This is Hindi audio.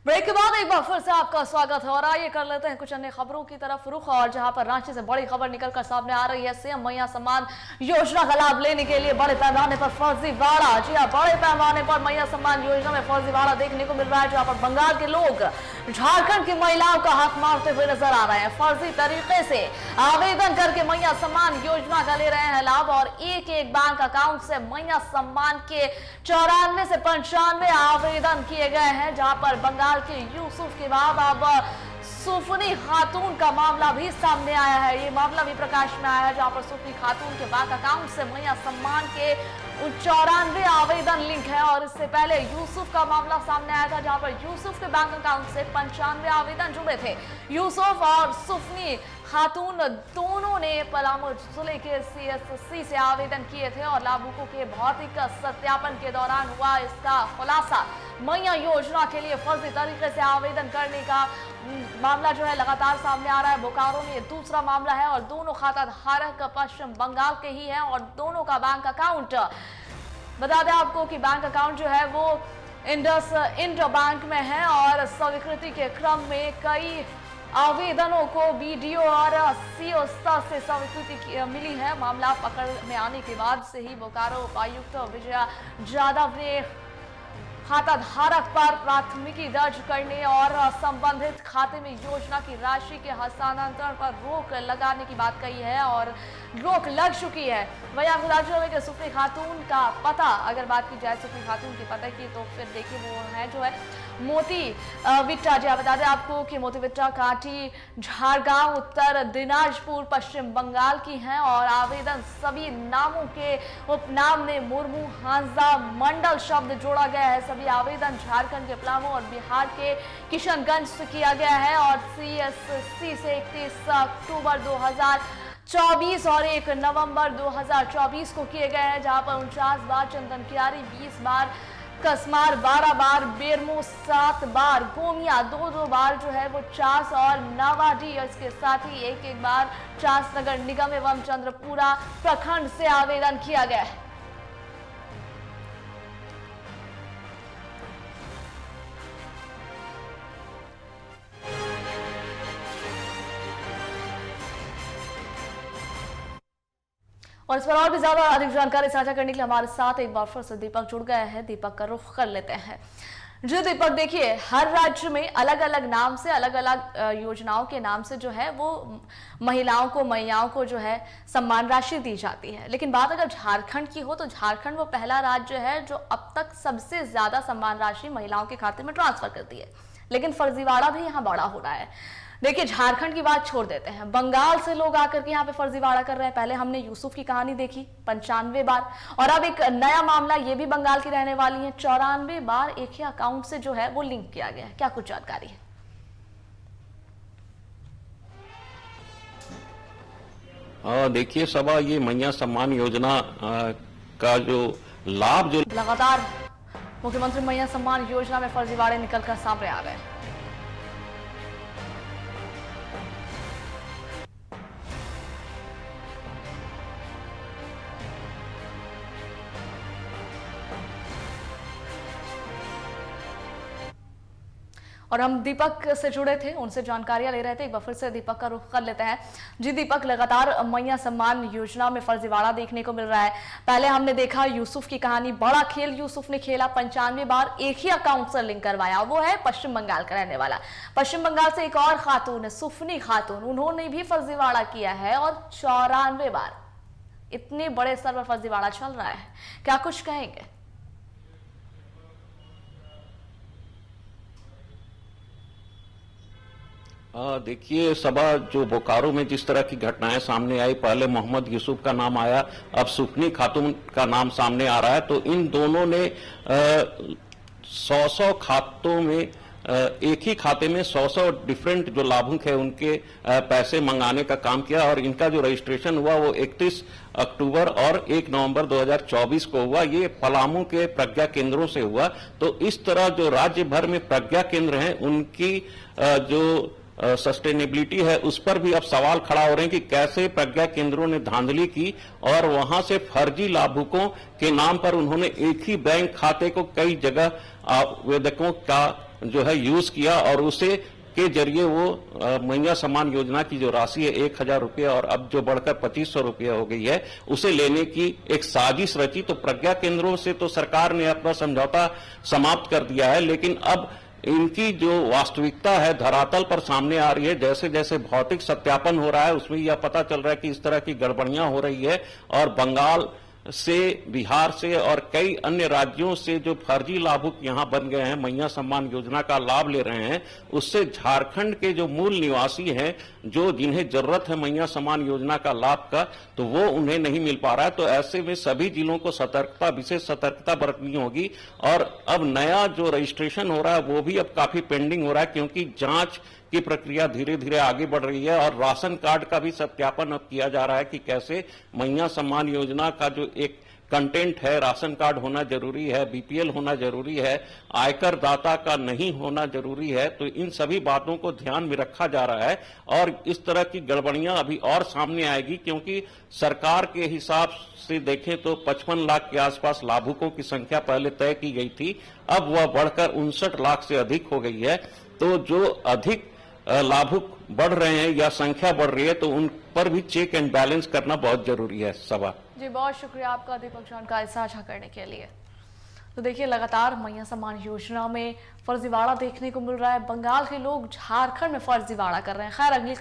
ब्रेक के बाद एक बार फिर से आपका स्वागत है और आइए कर लेते हैं कुछ अन्य खबरों की तरफ रुख। और जहां पर रांची से बड़ी खबर निकलकर सामने आ रही है, सीएम मैया सम्मान योजना का लाभ लेने के लिए बड़े पैमाने पर फर्जीवाड़ा। जी हां, बड़े पैमाने पर मैया सम्मान योजना में फर्जीवाड़ा देखने को मिल रहा है, जहां पर बंगाल के लोग झारखंड की महिलाओं का हक मारते हुए नजर आ रहे हैं। फर्जी तरीके से आवेदन करके मैया सम्मान योजना का ले रहे हैं लाभ और एक एक बैंक अकाउंट से मैया सम्मान के 94 से 95 आवेदन किए गए हैं, जहां पर बंगाल के यूसुफ के बाद अब सुफनी खातून का मामला भी सामने आया है। ये मामला भी प्रकाश में आया है, जहां पर सुफनी खातून के बैंक अकाउंट से मैया सम्मान के 94 आवेदन लिंक है। और इससे पहले यूसुफ का मामला सामने आया था, जहां पर यूसुफ के बैंक अकाउंट से 95 आवेदन जुड़े थे। यूसुफ और सुफनी खातून दोनों ने पलामू जिले के CSC से आवेदन किए थे और लाभुकों के भौतिक सत्यापन के दौरान हुआ इसका खुलासा। मैया योजना के लिए फर्जी तरीके से आवेदन करने का मामला जो है लगातार सामने आ रहा है। बोकारो में दूसरा मामला है और दोनों खाता धारक पश्चिम बंगाल के ही हैं और दोनों का बैंक अकाउंट, बता दें आपको कि बैंक अकाउंट जो है वो इंड बैंक में है और स्वीकृति के क्रम में कई आवेदनों को BDO और CO स्तर से स्वीकृति मिली है। मामला पकड़ में आने के बाद से ही बोकारो उपायुक्त विजया यादव ने खाता धारक पर प्राथमिकी दर्ज करने और संबंधित खाते में योजना की राशि के हस्तांतरण पर रोक लगाने की बात कही है और रोक लग चुकी है। वही आपको बता चले कि सुफनी खातून का पता, अगर बात की जाए सुफनी खातून के पता की, तो फिर देखिए वो है जो है मोती विट्टा। जी बता दें आपको कि मोती विट्टा काठी झारगांव उत्तर दिनाजपुर पश्चिम बंगाल की हैं और आवेदन सभी नामों के उपनाम में मुर्मू हांसदा मंडल शब्द जोड़ा गया है। सभी आवेदन झारखंड के पलामू और बिहार के किशनगंज से किया गया है और CSC से 31 अक्टूबर 2024 और 1 नवंबर 2024 को किए गए हैं, जहां पर 49 बार चंदन कियारी, 20 बार कसमार, 12 बार बेरमो, 7 बार गोमिया, 2 बार जो है वो चास और नवाडी, इसके साथ ही एक बार चास नगर निगम एवं चंद्रपुरा प्रखंड से आवेदन किया गया है। और इस पर और भी ज्यादा अधिक जानकारी साझा करने के लिए हमारे साथ एक बार फिर से दीपक जुड़ गए हैं। दीपक का रुख कर लेते हैं। जी दीपक, देखिए हर राज्य में अलग अलग नाम से, अलग अलग योजनाओं के नाम से जो है वो महिलाओं को, मैयाओं को जो है सम्मान राशि दी जाती है। लेकिन बात अगर झारखंड की हो तो झारखंड वो पहला राज्य है जो अब तक सबसे ज्यादा सम्मान राशि महिलाओं के खाते में ट्रांसफर करती है। लेकिन फर्जीवाड़ा भी यहाँ बड़ा हो रहा है। देखिए झारखंड की बात छोड़ देते हैं, बंगाल से लोग आकर के यहाँ पे फर्जीवाड़ा कर रहे हैं। पहले हमने यूसुफ की कहानी देखी 95 बार, और अब एक नया मामला, ये भी बंगाल की रहने वाली है, 94 बार एक ही अकाउंट से जो है वो लिंक किया गया है। क्या कुछ जानकारी है? देखिए सबा, ये मैया सम्मान योजना का जो लाभ जो लगातार मुख्यमंत्री मैया सम्मान योजना में फर्जीवाड़े निकलकर सामने आ रहे हैं। और हम दीपक से जुड़े थे, उनसे जानकारियां ले रहे थे। एक बार फिर से दीपक का रुख कर लेते हैं। जी दीपक, लगातार मैया सम्मान योजना में फर्जीवाड़ा देखने को मिल रहा है। पहले हमने देखा यूसुफ की कहानी, बड़ा खेल यूसुफ ने खेला, 95 बार एक ही अकाउंट से लिंक करवाया। वो है पश्चिम बंगाल का रहने वाला। पश्चिम बंगाल से एक और खातून है, सुफनी खातून, उन्होंने भी फर्जीवाड़ा किया है और 94 बार। इतने बड़े स्तर पर फर्जीवाड़ा चल रहा है, क्या कुछ कहेंगे? देखिए सबा, जो बोकारो में जिस तरह की घटनाएं सामने आई, पहले मोहम्मद यूसुफ का नाम आया, अब सुफनी खातून का नाम सामने आ रहा है, तो इन दोनों ने 100 खातों में, एक ही खाते में 100 डिफरेंट जो लाभुक है उनके पैसे मंगाने का काम किया और इनका जो रजिस्ट्रेशन हुआ वो 31 अक्टूबर और 1 नवंबर 2024 को हुआ। ये पलामू के प्रज्ञा केंद्रों से हुआ। तो इस तरह जो राज्य भर में प्रज्ञा केंद्र हैं उनकी जो सस्टेनेबिलिटी है उस पर भी अब सवाल खड़ा हो रहे हैं कि कैसे प्रज्ञा केंद्रों ने धांधली की और वहां से फर्जी लाभुकों के नाम पर उन्होंने एक ही बैंक खाते को कई जगह आवेदकों का जो है यूज किया और उसे के जरिए वो मैया सम्मान योजना की जो राशि है 1,000 रुपये और अब जो बढ़कर 2,500 रुपये हो गई है, उसे लेने की एक साजिश रची। तो प्रज्ञा केंद्रों से तो सरकार ने अपना समझौता समाप्त कर दिया है, लेकिन अब इनकी जो वास्तविकता है धरातल पर सामने आ रही है। जैसे जैसे भौतिक सत्यापन हो रहा है उसमें यह पता चल रहा है कि इस तरह की गड़बड़ियां हो रही है और बंगाल से, बिहार से और कई अन्य राज्यों से जो फर्जी लाभुक यहां बन गए हैं, मैया सम्मान योजना का लाभ ले रहे हैं, उससे झारखंड के जो मूल निवासी हैं, जो जिन्हें जरूरत है मैया सम्मान योजना का लाभ का, तो वो उन्हें नहीं मिल पा रहा है। तो ऐसे में सभी जिलों को सतर्कता, विशेष सतर्कता बरतनी होगी। और अब नया जो रजिस्ट्रेशन हो रहा है वो भी अब काफी पेंडिंग हो रहा है, क्योंकि जांच की प्रक्रिया धीरे धीरे आगे बढ़ रही है और राशन कार्ड का भी सत्यापन अब किया जा रहा है कि कैसे मैया सम्मान योजना का जो एक कंटेंट है, राशन कार्ड होना जरूरी है, बीपीएल होना जरूरी है, आयकर दाता का नहीं होना जरूरी है। तो इन सभी बातों को ध्यान में रखा जा रहा है और इस तरह की गड़बड़ियां अभी और सामने आएगी, क्योंकि सरकार के हिसाब से देखें तो 55 लाख के आसपास लाभुकों की संख्या पहले तय की गई थी, अब वह बढ़कर 59 लाख से अधिक हो गई है। तो जो अधिक लाभुक बढ़ रहे हैं या संख्या बढ़ रही है, तो उन पर भी चेक एंड बैलेंस करना बहुत जरूरी है। सभा जी, बहुत शुक्रिया आपका दीपक जानकारी साझा करने के लिए। तो देखिए, लगातार मैया सम्मान योजना में फर्जीवाड़ा देखने को मिल रहा है। बंगाल के लोग झारखंड में फर्जीवाड़ा कर रहे हैं। खैर, अगली